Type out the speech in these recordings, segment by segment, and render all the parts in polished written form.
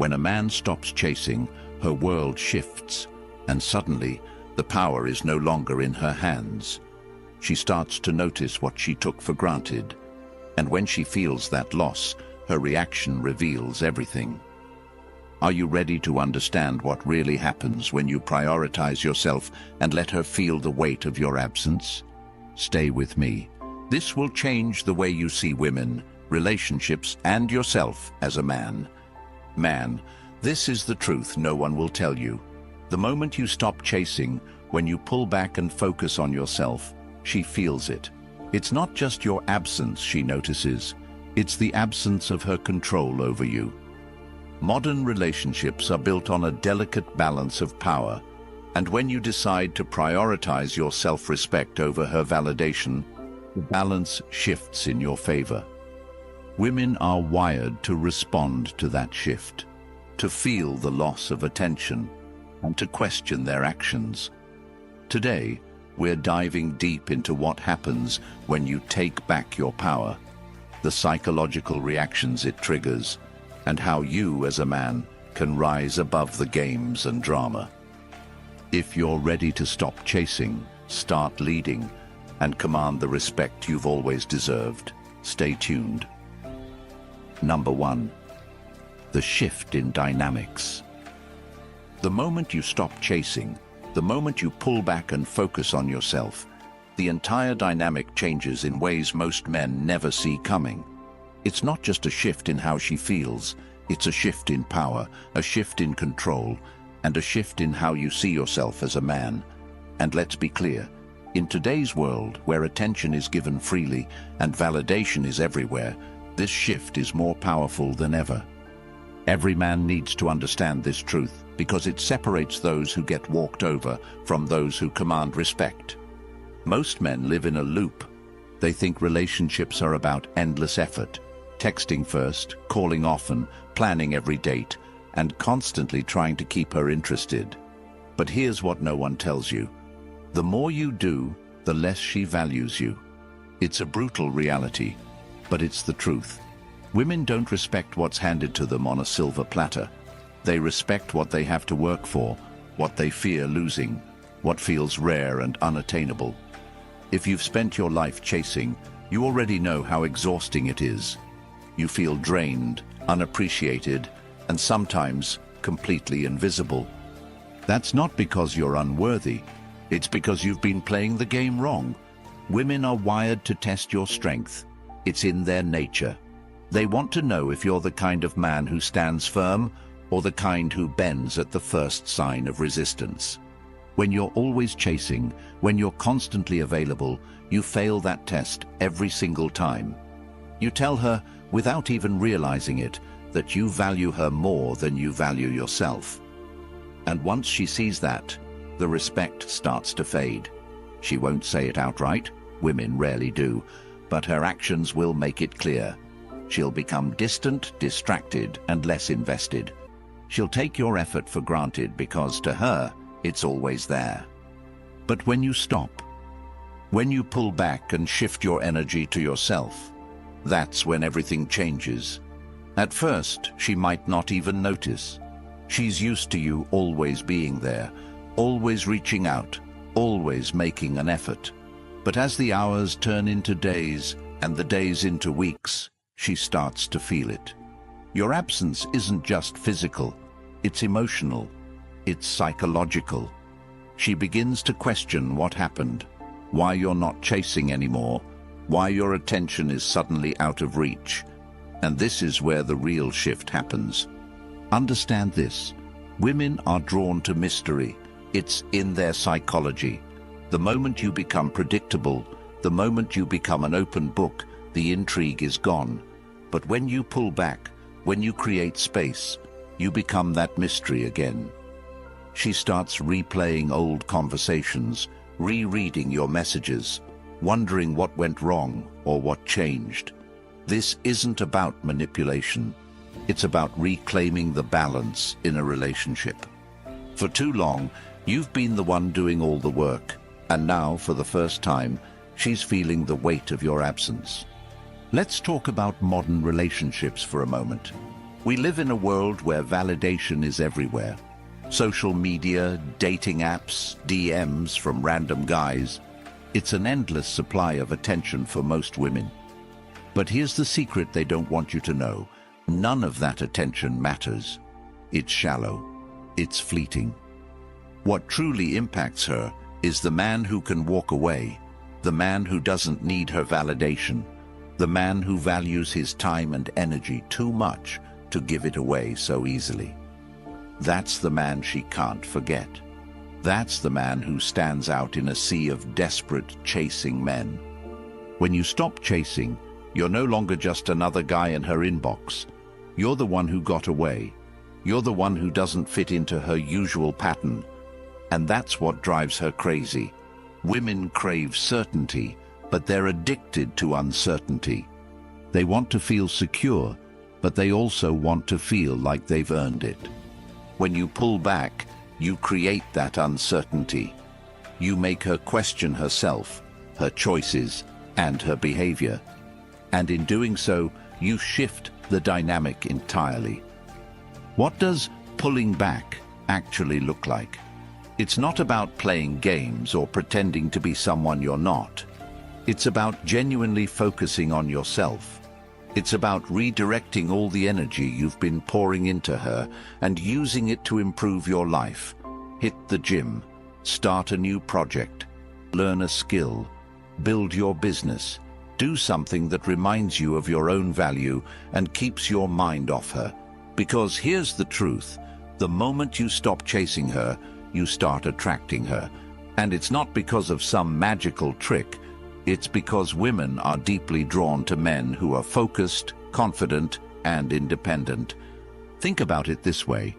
When a man stops chasing, her world shifts, and suddenly the power is no longer in her hands. She starts to notice what she took for granted, and when she feels that loss, her reaction reveals everything. Are you ready to understand what really happens when you prioritize yourself and let her feel the weight of your absence? Stay with me. This will change the way you see women, relationships, and yourself as a man. Man, this is the truth no one will tell you. The moment you stop chasing, when you pull back and focus on yourself, she feels it. It's not just your absence she notices, it's the absence of her control over you. Modern relationships are built on a delicate balance of power, and when you decide to prioritize your self-respect over her validation, the balance shifts in your favor. Women are wired to respond to that shift, to feel the loss of attention, and to question their actions. Today, we're diving deep into what happens when you take back your power, the psychological reactions it triggers, and how you as a man can rise above the games and drama. If you're ready to stop chasing, start leading, and command the respect you've always deserved, stay tuned. Number 1. The shift in dynamics. The moment you stop chasing, the moment you pull back and focus on yourself, the entire dynamic changes in ways most men never see coming. It's not just a shift in how she feels, it's a shift in power, a shift in control, and a shift in how you see yourself as a man. And let's be clear, in today's world, where attention is given freely and validation is everywhere, this shift is more powerful than ever. Every man needs to understand this truth because it separates those who get walked over from those who command respect. Most men live in a loop. They think relationships are about endless effort, texting first, calling often, planning every date, and constantly trying to keep her interested. But here's what no one tells you. The more you do, the less she values you. It's a brutal reality, but it's the truth. Women don't respect what's handed to them on a silver platter. They respect what they have to work for, what they fear losing, what feels rare and unattainable. If you've spent your life chasing, you already know how exhausting it is. You feel drained, unappreciated, and sometimes completely invisible. That's not because you're unworthy. It's because you've been playing the game wrong. Women are wired to test your strength. It's in their nature. They want to know if you're the kind of man who stands firm or the kind who bends at the first sign of resistance. When you're always chasing, when you're constantly available, you fail that test every single time. You tell her, without even realizing it, that you value her more than you value yourself. And once she sees that, the respect starts to fade. She won't say it outright, women rarely do, but her actions will make it clear. She'll become distant, distracted, and less invested. She'll take your effort for granted because, to her, it's always there. But when you stop, when you pull back and shift your energy to yourself, that's when everything changes. At first, she might not even notice. She's used to you always being there, always reaching out, always making an effort. But as the hours turn into days and the days into weeks, she starts to feel it. Your absence isn't just physical, it's emotional, it's psychological. She begins to question what happened, why you're not chasing anymore, why your attention is suddenly out of reach. And this is where the real shift happens. Understand this. Women are drawn to mystery. It's in their psychology. The moment you become predictable, the moment you become an open book, the intrigue is gone. But when you pull back, when you create space, you become that mystery again. She starts replaying old conversations, rereading your messages, wondering what went wrong or what changed. This isn't about manipulation. It's about reclaiming the balance in a relationship. For too long, you've been the one doing all the work, and now, for the first time, she's feeling the weight of your absence. Let's talk about modern relationships for a moment. We live in a world where validation is everywhere. Social media, dating apps, DMs from random guys. It's an endless supply of attention for most women. But here's the secret they don't want you to know. None of that attention matters. It's shallow. It's fleeting. What truly impacts her is the man who can walk away, the man who doesn't need her validation, the man who values his time and energy too much to give it away so easily. That's the man she can't forget. That's the man who stands out in a sea of desperate, chasing men. When you stop chasing, you're no longer just another guy in her inbox. You're the one who got away. You're the one who doesn't fit into her usual pattern. And that's what drives her crazy. Women crave certainty, but they're addicted to uncertainty. They want to feel secure, but they also want to feel like they've earned it. When you pull back, you create that uncertainty. You make her question herself, her choices, and her behavior. And in doing so, you shift the dynamic entirely. What does pulling back actually look like? It's not about playing games or pretending to be someone you're not. It's about genuinely focusing on yourself. It's about redirecting all the energy you've been pouring into her and using it to improve your life. Hit the gym, start a new project, learn a skill, build your business, do something that reminds you of your own value and keeps your mind off her. Because here's the truth, the moment you stop chasing her, you start attracting her. And it's not because of some magical trick. It's because women are deeply drawn to men who are focused, confident, and independent. Think about it this way.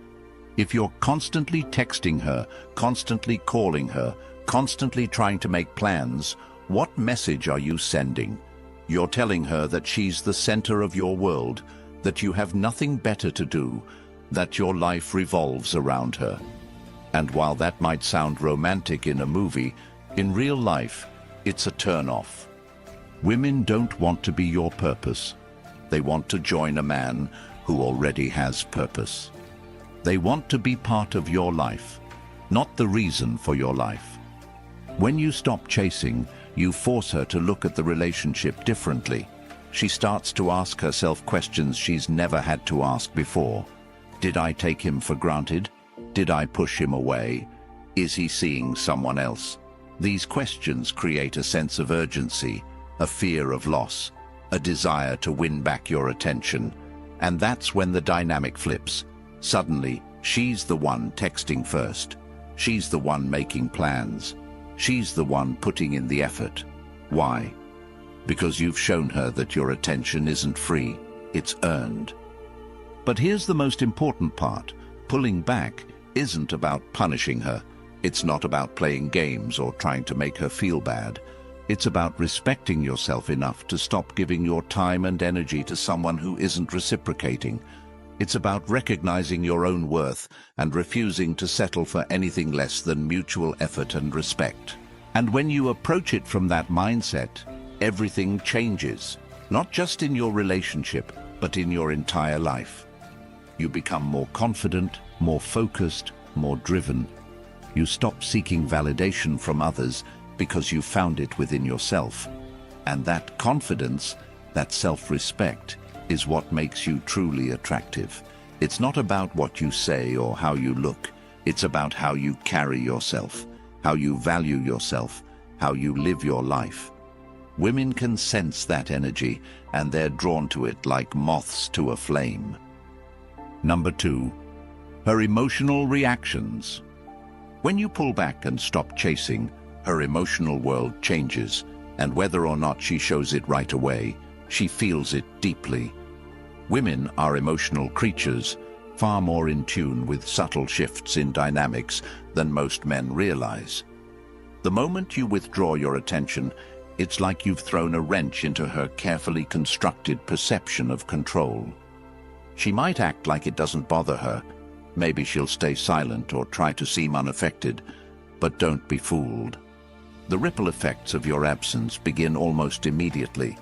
If you're constantly texting her, constantly calling her, constantly trying to make plans, what message are you sending? You're telling her that she's the center of your world, that you have nothing better to do, that your life revolves around her. And while that might sound romantic in a movie, in real life, it's a turn-off. Women don't want to be your purpose. They want to join a man who already has purpose. They want to be part of your life, not the reason for your life. When you stop chasing, you force her to look at the relationship differently. She starts to ask herself questions she's never had to ask before. Did I take him for granted? Did I push him away? Is he seeing someone else? These questions create a sense of urgency, a fear of loss, a desire to win back your attention. And that's when the dynamic flips. Suddenly, she's the one texting first. She's the one making plans. She's the one putting in the effort. Why? Because you've shown her that your attention isn't free, it's earned. But here's the most important part. Pulling back isn't about punishing her. It's not about playing games or trying to make her feel bad. It's about respecting yourself enough to stop giving your time and energy to someone who isn't reciprocating. It's about recognizing your own worth and refusing to settle for anything less than mutual effort and respect. And when you approach it from that mindset, everything changes, not just in your relationship, but in your entire life. You become more confident, more focused, more driven. You stop seeking validation from others because you found it within yourself. And that confidence, that self-respect, is what makes you truly attractive. It's not about what you say or how you look. It's about how you carry yourself, how you value yourself, how you live your life. Women can sense that energy, and they're drawn to it like moths to a flame. Number 2, her emotional reactions. When you pull back and stop chasing, her emotional world changes, and whether or not she shows it right away, she feels it deeply. Women are emotional creatures, far more in tune with subtle shifts in dynamics than most men realize. The moment you withdraw your attention, it's like you've thrown a wrench into her carefully constructed perception of control. She might act like it doesn't bother her. Maybe she'll stay silent or try to seem unaffected, but don't be fooled. The ripple effects of your absence begin almost immediately.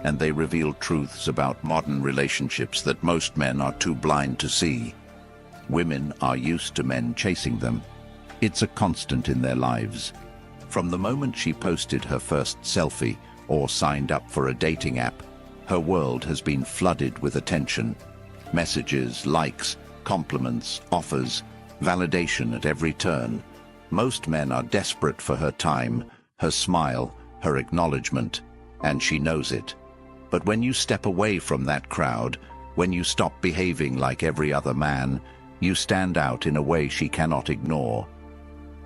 and they reveal truths about modern relationships that most men are too blind to see. Women are used to men chasing them. It's a constant in their lives. From the moment she posted her first selfie or signed up for a dating app, her world has been flooded with attention. Messages, likes, compliments, offers, validation at every turn. Most men are desperate for her time, her smile, her acknowledgement, and she knows it. But when you step away from that crowd, when you stop behaving like every other man, you stand out in a way she cannot ignore.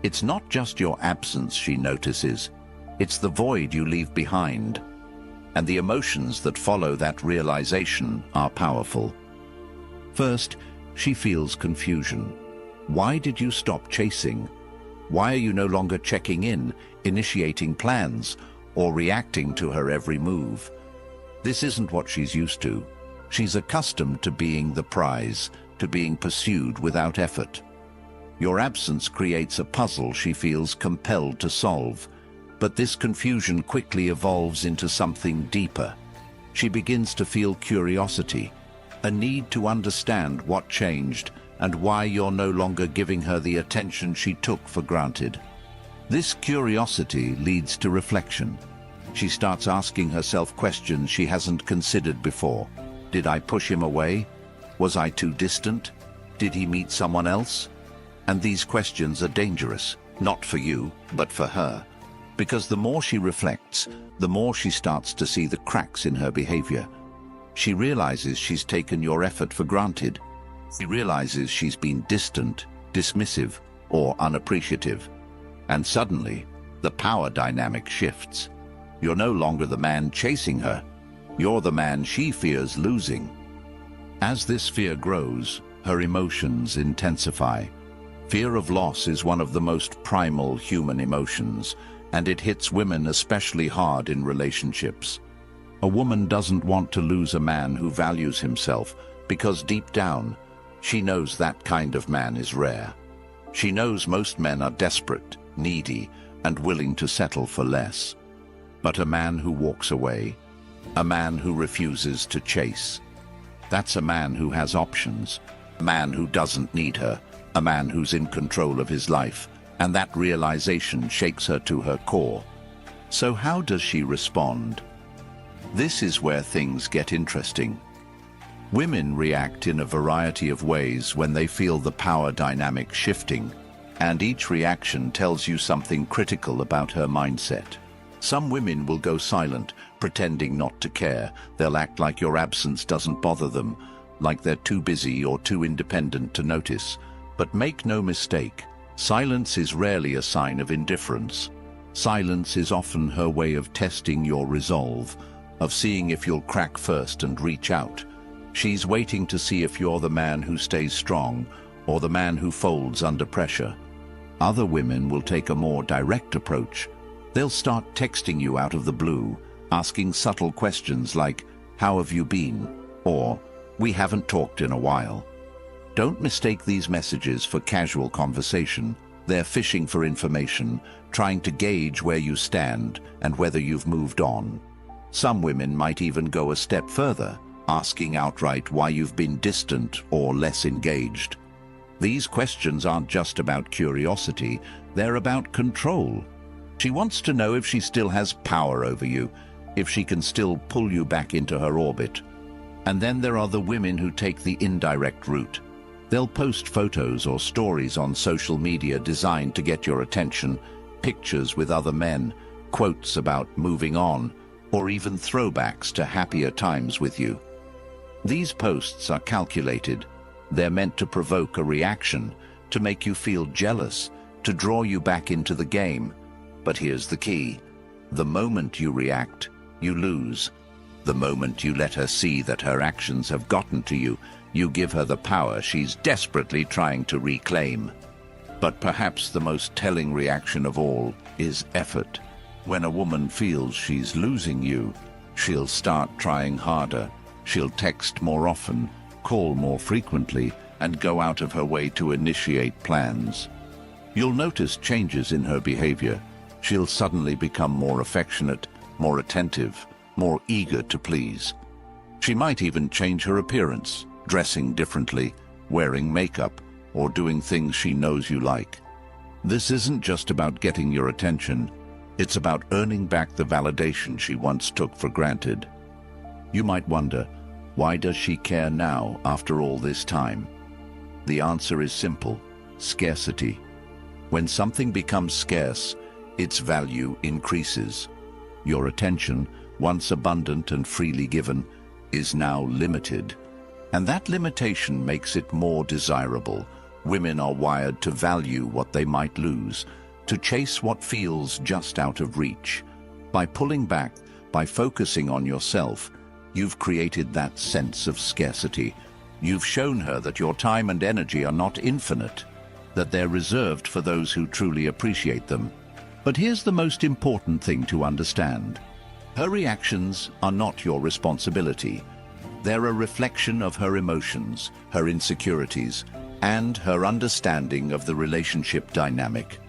It's not just your absence she notices, it's the void you leave behind. And the emotions that follow that realization are powerful. First, she feels confusion. Why did you stop chasing? Why are you no longer checking in, initiating plans, or reacting to her every move? This isn't what she's used to. She's accustomed to being the prize, to being pursued without effort. Your absence creates a puzzle she feels compelled to solve, but this confusion quickly evolves into something deeper. She begins to feel curiosity, a need to understand what changed and why you're no longer giving her the attention she took for granted. This curiosity leads to reflection. She starts asking herself questions she hasn't considered before. Did I push him away? Was I too distant? Did he meet someone else? And these questions are dangerous, not for you, but for her. Because the more she reflects, the more she starts to see the cracks in her behavior. She realizes she's taken your effort for granted. She realizes she's been distant, dismissive, or unappreciative. And suddenly, the power dynamic shifts. You're no longer the man chasing her. You're the man she fears losing. As this fear grows, her emotions intensify. Fear of loss is one of the most primal human emotions, and it hits women especially hard in relationships. A woman doesn't want to lose a man who values himself, because deep down, she knows that kind of man is rare. She knows most men are desperate, needy, and willing to settle for less. But a man who walks away, a man who refuses to chase, that's a man who has options, a man who doesn't need her, a man who's in control of his life, and that realization shakes her to her core. So how does she respond? This is where things get interesting. Women react in a variety of ways when they feel the power dynamic shifting, and each reaction tells you something critical about her mindset. Some women will go silent, pretending not to care. They'll act like your absence doesn't bother them, like they're too busy or too independent to notice. But make no mistake, silence is rarely a sign of indifference. Silence is often her way of testing your resolve, of seeing if you'll crack first and reach out. She's waiting to see if you're the man who stays strong or the man who folds under pressure. Other women will take a more direct approach. They'll start texting you out of the blue, asking subtle questions like, "How have you been?" or "We haven't talked in a while." Don't mistake these messages for casual conversation. They're fishing for information, trying to gauge where you stand and whether you've moved on. Some women might even go a step further, asking outright why you've been distant or less engaged. These questions aren't just about curiosity, they're about control. She wants to know if she still has power over you, if she can still pull you back into her orbit. And then there are the women who take the indirect route. They'll post photos or stories on social media designed to get your attention, pictures with other men, quotes about moving on, or even throwbacks to happier times with you. These posts are calculated. They're meant to provoke a reaction, to make you feel jealous, to draw you back into the game. But here's the key. The moment you react, you lose. The moment you let her see that her actions have gotten to you, you give her the power she's desperately trying to reclaim. But perhaps the most telling reaction of all is effort. When a woman feels she's losing you, she'll start trying harder. She'll text more often, call more frequently, and go out of her way to initiate plans. You'll notice changes in her behavior. She'll suddenly become more affectionate, more attentive, more eager to please. She might even change her appearance, dressing differently, wearing makeup, or doing things she knows you like. This isn't just about getting your attention, it's about earning back the validation she once took for granted. You might wonder, why does she care now after all this time? The answer is simple: scarcity. When something becomes scarce, its value increases. Your attention, once abundant and freely given, is now limited. And that limitation makes it more desirable. Women are wired to value what they might lose, to chase what feels just out of reach. By pulling back, by focusing on yourself, you've created that sense of scarcity. You've shown her that your time and energy are not infinite, that they're reserved for those who truly appreciate them. But here's the most important thing to understand. Her reactions are not your responsibility. They're a reflection of her emotions, her insecurities, and her understanding of the relationship dynamic.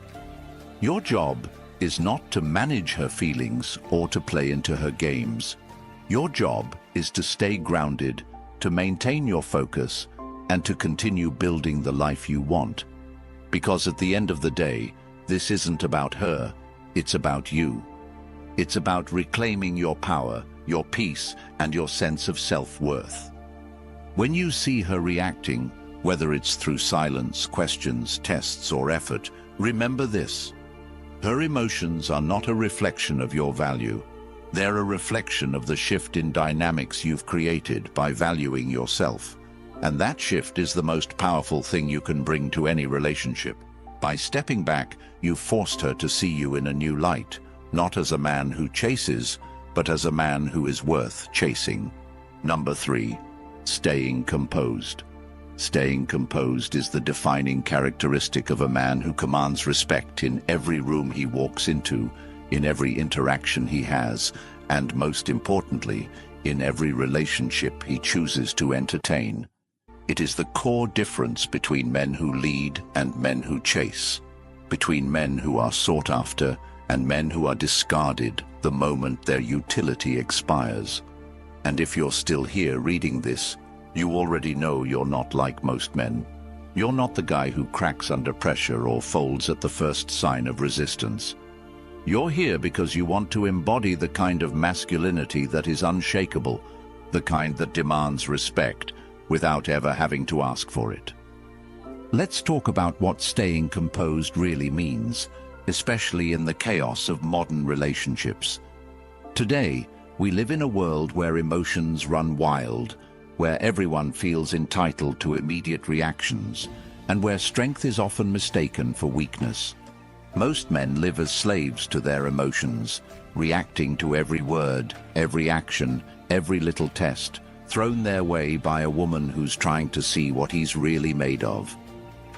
Your job is not to manage her feelings or to play into her games. Your job is to stay grounded, to maintain your focus, and to continue building the life you want. Because at the end of the day, this isn't about her, it's about you. It's about reclaiming your power, your peace, and your sense of self-worth. When you see her reacting, whether it's through silence, questions, tests, or effort, remember this: her emotions are not a reflection of your value. They're a reflection of the shift in dynamics you've created by valuing yourself. And that shift is the most powerful thing you can bring to any relationship. By stepping back, you've forced her to see you in a new light, not as a man who chases, but as a man who is worth chasing. Number 3, staying composed. Staying composed is the defining characteristic of a man who commands respect in every room he walks into, in every interaction he has, and most importantly, in every relationship he chooses to entertain. It is the core difference between men who lead and men who chase, between men who are sought after and men who are discarded the moment their utility expires. And if you're still here reading this, you already know you're not like most men. You're not the guy who cracks under pressure or folds at the first sign of resistance. You're here because you want to embody the kind of masculinity that is unshakable, the kind that demands respect without ever having to ask for it. Let's talk about what staying composed really means, especially in the chaos of modern relationships. Today, we live in a world where emotions run wild, where everyone feels entitled to immediate reactions, and where strength is often mistaken for weakness. Most men live as slaves to their emotions, reacting to every word, every action, every little test, thrown their way by a woman who's trying to see what he's really made of.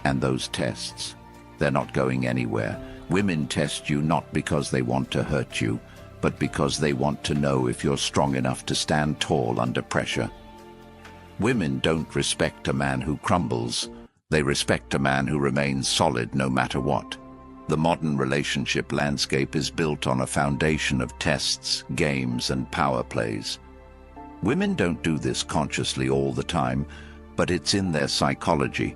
And those tests, they're not going anywhere. Women test you not because they want to hurt you, but because they want to know if you're strong enough to stand tall under pressure. Women don't respect a man who crumbles. They respect a man who remains solid no matter what. The modern relationship landscape is built on a foundation of tests, games, and power plays. Women don't do this consciously all the time, but it's in their psychology.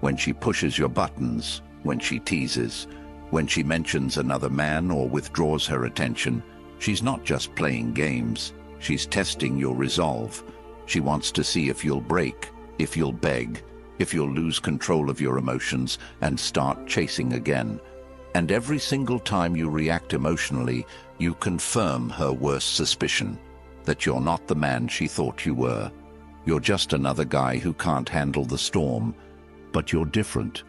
When she pushes your buttons, when she teases, when she mentions another man or withdraws her attention, she's not just playing games, she's testing your resolve. She wants to see if you'll break, if you'll beg, if you'll lose control of your emotions and start chasing again. And every single time you react emotionally, you confirm her worst suspicion, that you're not the man she thought you were. You're just another guy who can't handle the storm. But you're different.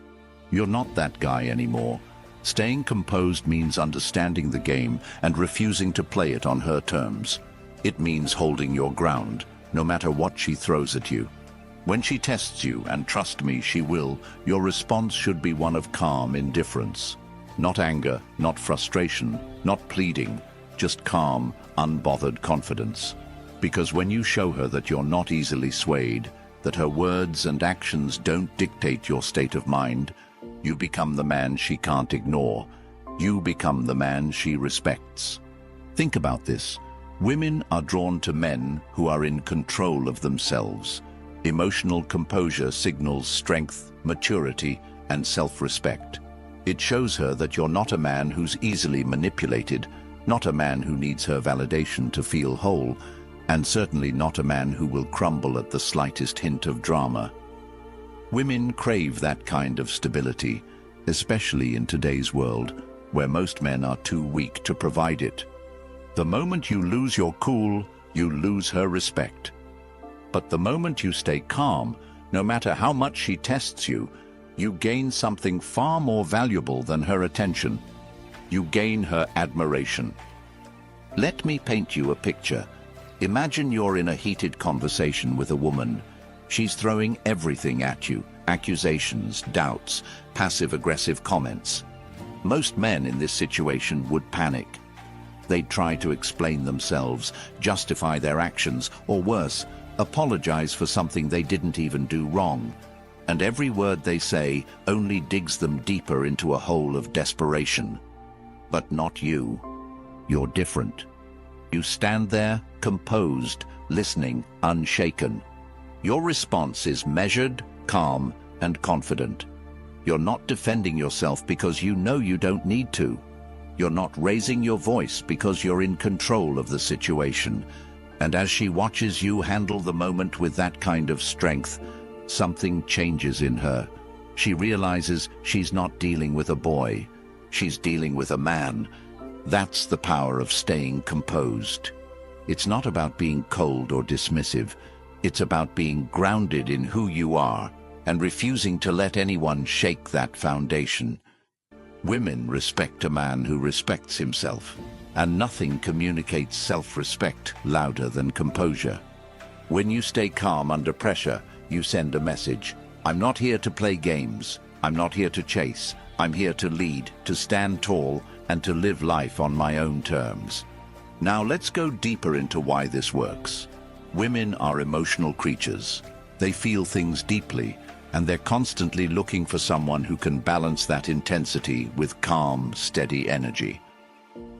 You're not that guy anymore. Staying composed means understanding the game and refusing to play it on her terms. It means holding your ground, no matter what she throws at you. When she tests you, and trust me, she will, your response should be one of calm indifference. Not anger, not frustration, not pleading, just calm, unbothered confidence. Because when you show her that you're not easily swayed, that her words and actions don't dictate your state of mind, you become the man she can't ignore. You become the man she respects. Think about this. Women are drawn to men who are in control of themselves. Emotional composure signals strength, maturity, and self-respect. It shows her that you're not a man who's easily manipulated, not a man who needs her validation to feel whole, and certainly not a man who will crumble at the slightest hint of drama. Women crave that kind of stability, especially in today's world, where most men are too weak to provide it. The moment you lose your cool, you lose her respect. But the moment you stay calm, no matter how much she tests you, you gain something far more valuable than her attention. You gain her admiration. Let me paint you a picture. Imagine you're in a heated conversation with a woman. She's throwing everything at you: accusations, doubts, passive-aggressive comments. Most men in this situation would panic. They'd try to explain themselves, justify their actions, or worse, apologize for something they didn't even do wrong. And every word they say only digs them deeper into a hole of desperation. But not you. You're different. You stand there, composed, listening, unshaken. Your response is measured, calm, and confident. You're not defending yourself because you know you don't need to. You're not raising your voice because you're in control of the situation. And as she watches you handle the moment with that kind of strength, something changes in her. She realizes she's not dealing with a boy. She's dealing with a man. That's the power of staying composed. It's not about being cold or dismissive. It's about being grounded in who you are and refusing to let anyone shake that foundation. Women respect a man who respects himself, and nothing communicates self-respect louder than composure. When you stay calm under pressure, you send a message. I'm not here to play games. I'm not here to chase. I'm here to lead, to stand tall, and to live life on my own terms. Now let's go deeper into why this works. Women are emotional creatures. They feel things deeply, and they're constantly looking for someone who can balance that intensity with calm, steady energy.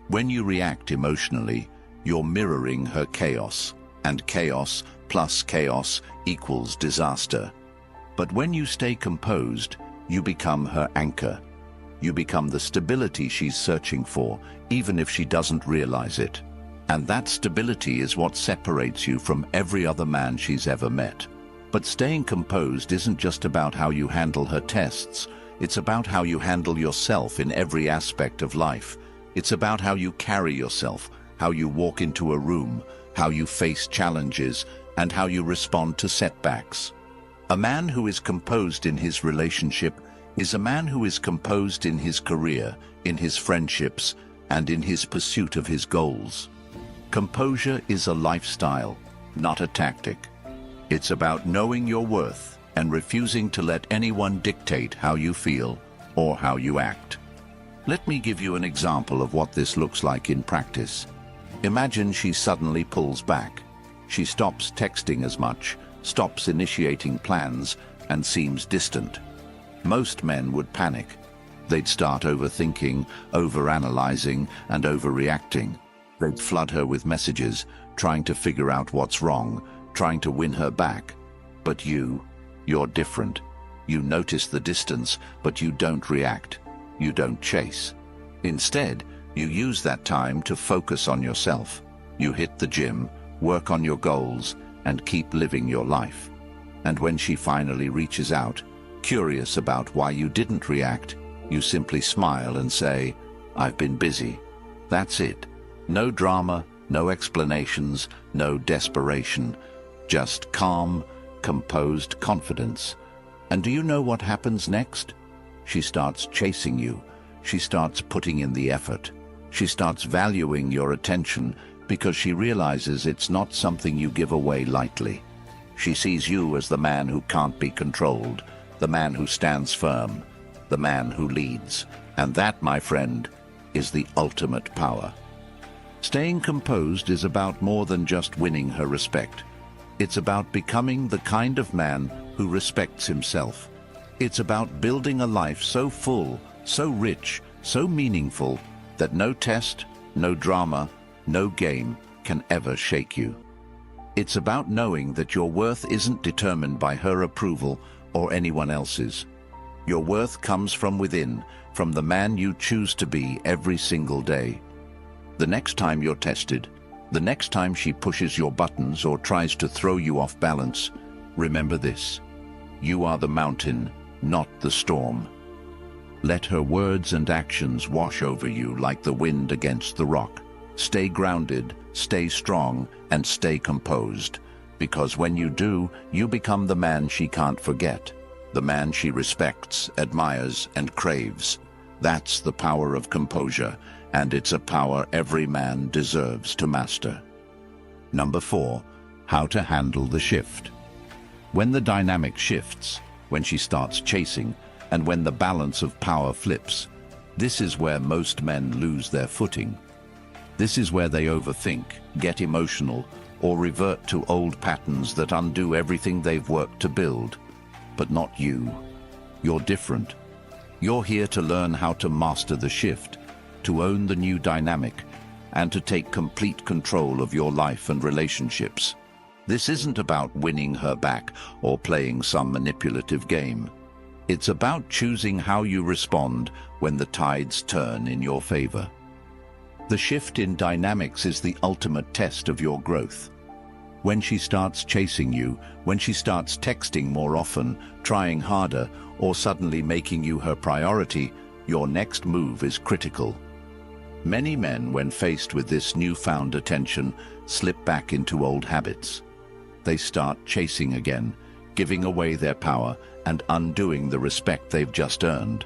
When you react emotionally, you're mirroring her chaos, and chaos plus chaos equals disaster. But when you stay composed, you become her anchor. You become the stability she's searching for, even if she doesn't realize it. And that stability is what separates you from every other man she's ever met. But staying composed isn't just about how you handle her tests. It's about how you handle yourself in every aspect of life. It's about how you carry yourself, how you walk into a room, how you face challenges, and how you respond to setbacks. A man who is composed in his relationship is a man who is composed in his career, in his friendships, and in his pursuit of his goals. Composure is a lifestyle, not a tactic. It's about knowing your worth and refusing to let anyone dictate how you feel or how you act. Let me give you an example of what this looks like in practice. Imagine she suddenly pulls back. She stops texting as much, stops initiating plans, and seems distant. Most men would panic. They'd start overthinking, overanalyzing, and overreacting. They'd flood her with messages, trying to figure out what's wrong, trying to win her back. But you're different. You notice the distance, but you don't react. You don't chase. Instead, you use that time to focus on yourself. You hit the gym, work on your goals, and keep living your life. And when she finally reaches out, curious about why you didn't react, you simply smile and say, "I've been busy." That's it. No drama, no explanations, no desperation. Just calm, composed confidence. And do you know what happens next? She starts chasing you. She starts putting in the effort. She starts valuing your attention because she realizes it's not something you give away lightly. She sees you as the man who can't be controlled, the man who stands firm, the man who leads. And that, my friend, is the ultimate power. Staying composed is about more than just winning her respect. It's about becoming the kind of man who respects himself. It's about building a life so full, so rich, so meaningful, that no test, no drama, no game can ever shake you. It's about knowing that your worth isn't determined by her approval or anyone else's. Your worth comes from within, from the man you choose to be every single day. The next time you're tested, the next time she pushes your buttons or tries to throw you off balance, remember this: you are the mountain, not the storm. Let her words and actions wash over you like the wind against the rock. Stay grounded, stay strong, and stay composed, because when you do, you become the man she can't forget, the man she respects, admires, and craves. That's the power of composure, and it's a power every man deserves to master. Number 4, how to handle the shift. When the dynamic shifts, when she starts chasing, and when the balance of power flips, this is where most men lose their footing. This is where they overthink, get emotional, or revert to old patterns that undo everything they've worked to build. But not you. You're different. You're here to learn how to master the shift, to own the new dynamic, and to take complete control of your life and relationships. This isn't about winning her back or playing some manipulative game. It's about choosing how you respond when the tides turn in your favor. The shift in dynamics is the ultimate test of your growth. When she starts chasing you, when she starts texting more often, trying harder, or suddenly making you her priority, your next move is critical. Many men, when faced with this newfound attention, slip back into old habits. They start chasing again, giving away their power and undoing the respect they've just earned.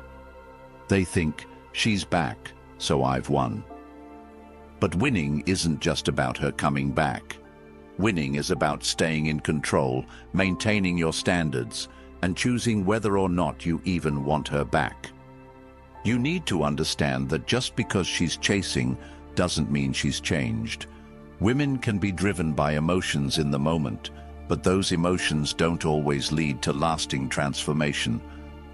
They think, she's back, so I've won. But winning isn't just about her coming back. Winning is about staying in control, maintaining your standards, and choosing whether or not you even want her back. You need to understand that just because she's chasing doesn't mean she's changed. Women can be driven by emotions in the moment, but those emotions don't always lead to lasting transformation.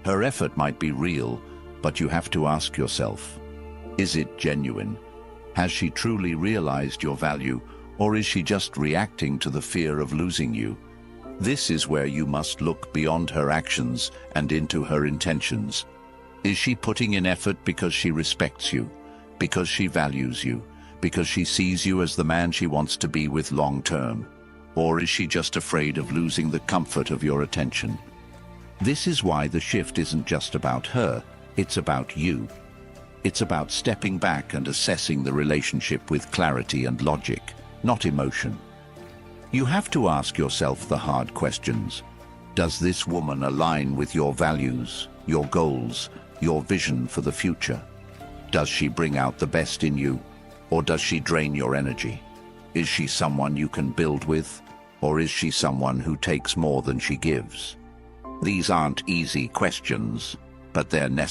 Her effort might be real, but you have to ask yourself, is it genuine? Has she truly realized your value, or is she just reacting to the fear of losing you? This is where you must look beyond her actions and into her intentions. Is she putting in effort because she respects you, because she values you, because she sees you as the man she wants to be with long term? Or is she just afraid of losing the comfort of your attention? This is why the shift isn't just about her, it's about you. It's about stepping back and assessing the relationship with clarity and logic, not emotion. You have to ask yourself the hard questions. Does this woman align with your values, your goals, your vision for the future? Does she bring out the best in you, or does she drain your energy? Is she someone you can build with, or is she someone who takes more than she gives? These aren't easy questions, but they're necessary.